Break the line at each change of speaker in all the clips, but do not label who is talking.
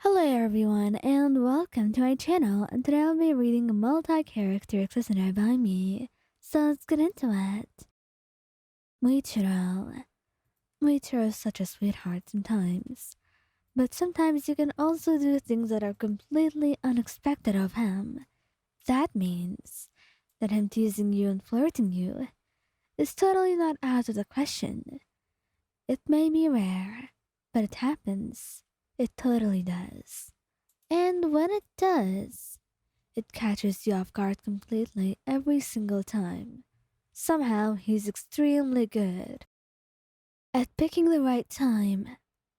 Hello everyone and welcome to my channel, and today I'll be reading a multi-character listener by me. So let's get into it. Muichiro. Muichiro is such a sweetheart sometimes, but sometimes you can also do things that are completely unexpected of him. That means that him teasing you and flirting you is totally not out of the question. It may be rare, but it happens. It totally does. And when it does, it catches you off guard completely every single time. Somehow, he's extremely good at picking the right time,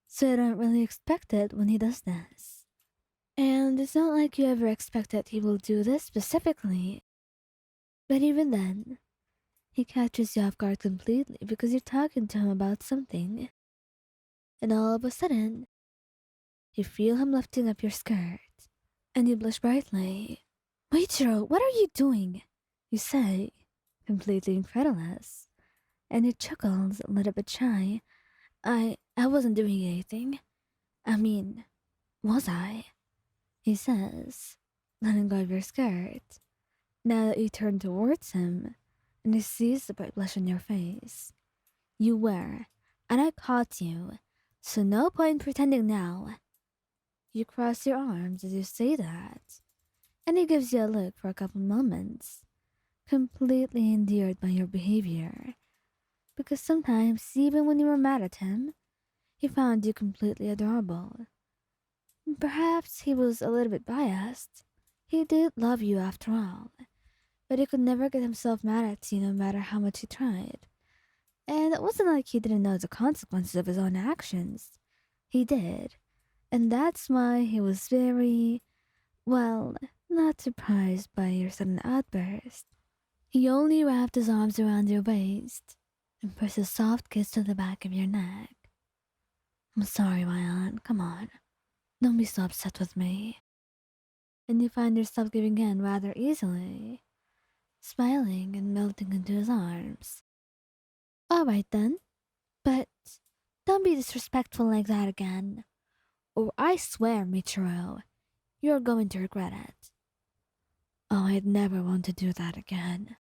so you don't really expect it when he does this. And it's not like you ever expect that he will do this specifically, but even then, he catches you off guard completely because you're talking to him about something, and all of a sudden, you feel him lifting up your skirt, and you blush brightly. Muichiro, what are you doing? You say, completely incredulous, and he chuckles a little bit shy. I wasn't doing anything. I mean, was I? He says, letting go of your skirt. Now that you turn towards him, and he sees the bright blush on your face. You were, and I caught you, so no point pretending now. You cross your arms as you say that, and he gives you a look for a couple moments, completely endeared by your behavior. Because sometimes, even when you were mad at him, he found you completely adorable. Perhaps he was a little bit biased. He did love you after all, but he could never get himself mad at you no matter how much he tried. And it wasn't like he didn't know the consequences of his own actions. He did. And that's why he was very, well, not surprised by your sudden outburst. He only wrapped his arms around your waist and pressed a soft kiss to the back of your neck. I'm sorry, Ryan. Come on. Don't be so upset with me. And you find yourself giving in rather easily, smiling and melting into his arms. Alright then, but don't be disrespectful like that again, or I swear, Michiro, you're going to regret it. Oh, I'd never want to do that again.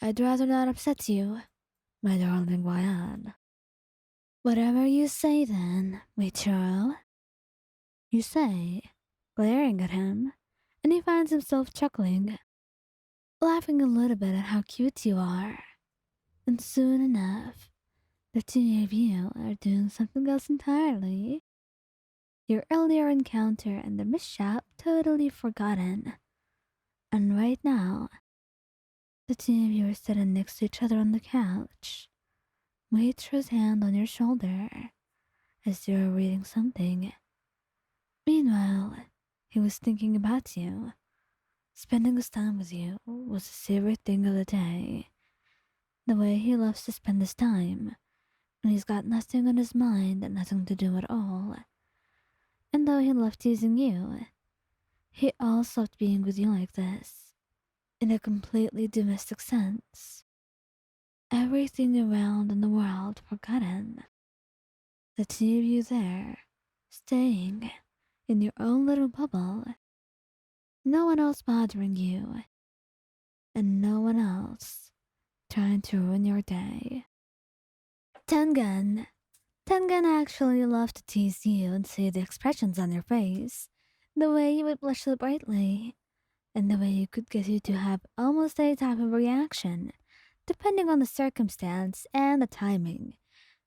I'd rather not upset you, my darling Ryan. Whatever you say then, Michiro. You say, glaring at him, and he finds himself chuckling, laughing a little bit at how cute you are. And soon enough, the two of you are doing something else entirely. Your earlier encounter and the mishap totally forgotten. And right now, the two of you are sitting next to each other on the couch. Waitress hand on your shoulder as you are reading something. Meanwhile, he was thinking about you. Spending his time with you was his favorite thing of the day. The way he loves to spend his time when he's got nothing on his mind and nothing to do at all. And though he loved teasing you, he also loved being with you like this, in a completely domestic sense. Everything around in the world forgotten. The two of you there, staying in your own little bubble. No one else bothering you, and no one else trying to ruin your day. Tengen. Tengen actually loved to tease you and see the expressions on your face, the way you would blush so brightly, and the way he could get you to have almost any type of reaction, depending on the circumstance and the timing.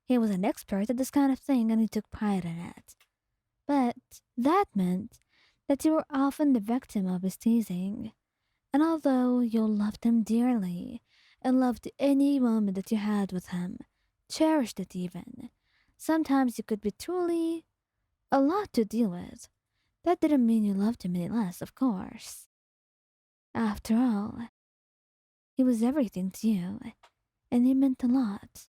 He was an expert at this kind of thing and he took pride in it. But that meant that you were often the victim of his teasing. And although you loved him dearly and loved any moment that you had with him, cherished it even, sometimes you could be truly a lot to deal with. That didn't mean you loved him any less, of course. After all, he was everything to you, and he meant a lot.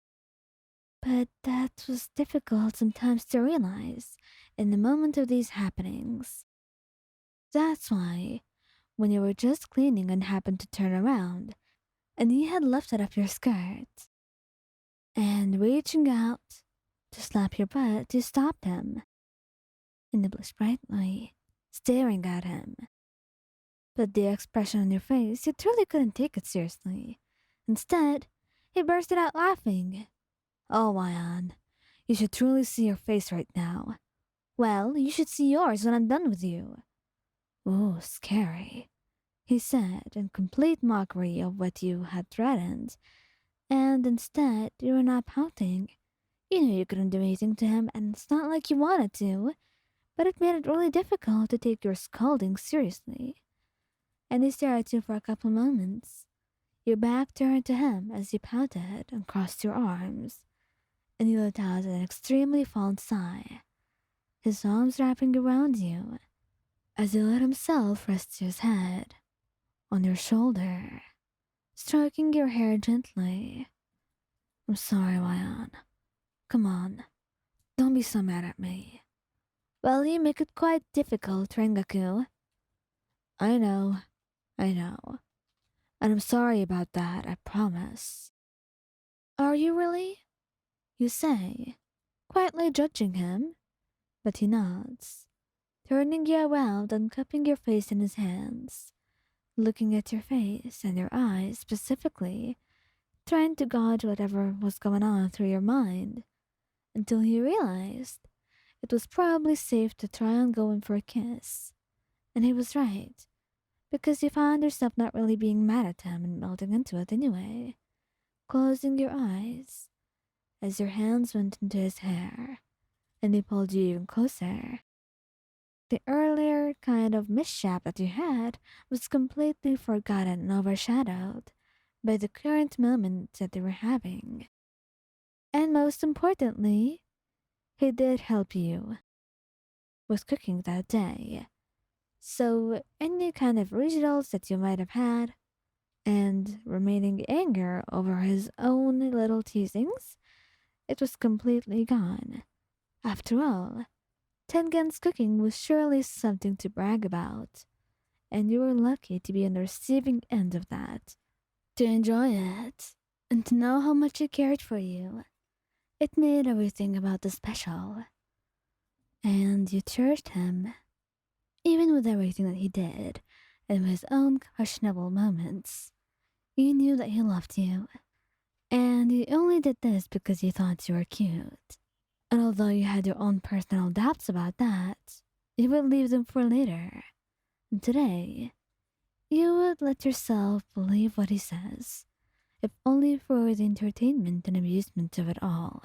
But that was difficult sometimes to realize in the moment of these happenings. That's why, when you were just cleaning and happened to turn around, and you had lifted up your skirt, and reaching out to slap your butt, you stopped him. and it blushed brightly, staring at him. But the expression on your face, you truly couldn't take it seriously. Instead, he bursted out laughing. Oh, Mayan, you should truly see your face right now. Well, you should see yours when I'm done with you. Ooh, scary, he said in complete mockery of what you had threatened. And instead, you were not pouting. You knew you couldn't do anything to him, and it's not like you wanted to, but it made it really difficult to take your scolding seriously. And he stared at you for a couple moments. Your back turned to him as you pouted and crossed your arms, and he let out an extremely fond sigh, his arms wrapping around you as he let himself rest his head on your shoulder, stroking your hair gently. I'm sorry, Ryan. Come on, don't be so mad at me. Well, you make it quite difficult, Rengaku. I know, I know. And I'm sorry about that, I promise. Are you really? You say, quietly judging him, but he nods, turning you around and cupping your face in his hands, looking at your face and your eyes specifically, trying to gauge whatever was going on through your mind, until he realized it was probably safe to try on going for a kiss. And he was right, because you found yourself not really being mad at him and melting into it anyway, closing your eyes as your hands went into his hair and he pulled you even closer. The earlier kind of mishap that you had was completely forgotten and overshadowed by the current moment that they were having. And most importantly, he did help you with cooking that day. So any kind of results that you might have had and remaining anger over his own little teasings, it was completely gone. After all, Tengen's cooking was surely something to brag about, and you were lucky to be on the receiving end of that, to enjoy it, and to know how much he cared for you. It made everything about the special, and you cherished him, even with everything that he did, and with his own questionable moments. You knew that he loved you, and you only did this because he thought you were cute. And although you had your own personal doubts about that, you would leave them for later. And today, you would let yourself believe what he says, if only for the entertainment and amusement of it all.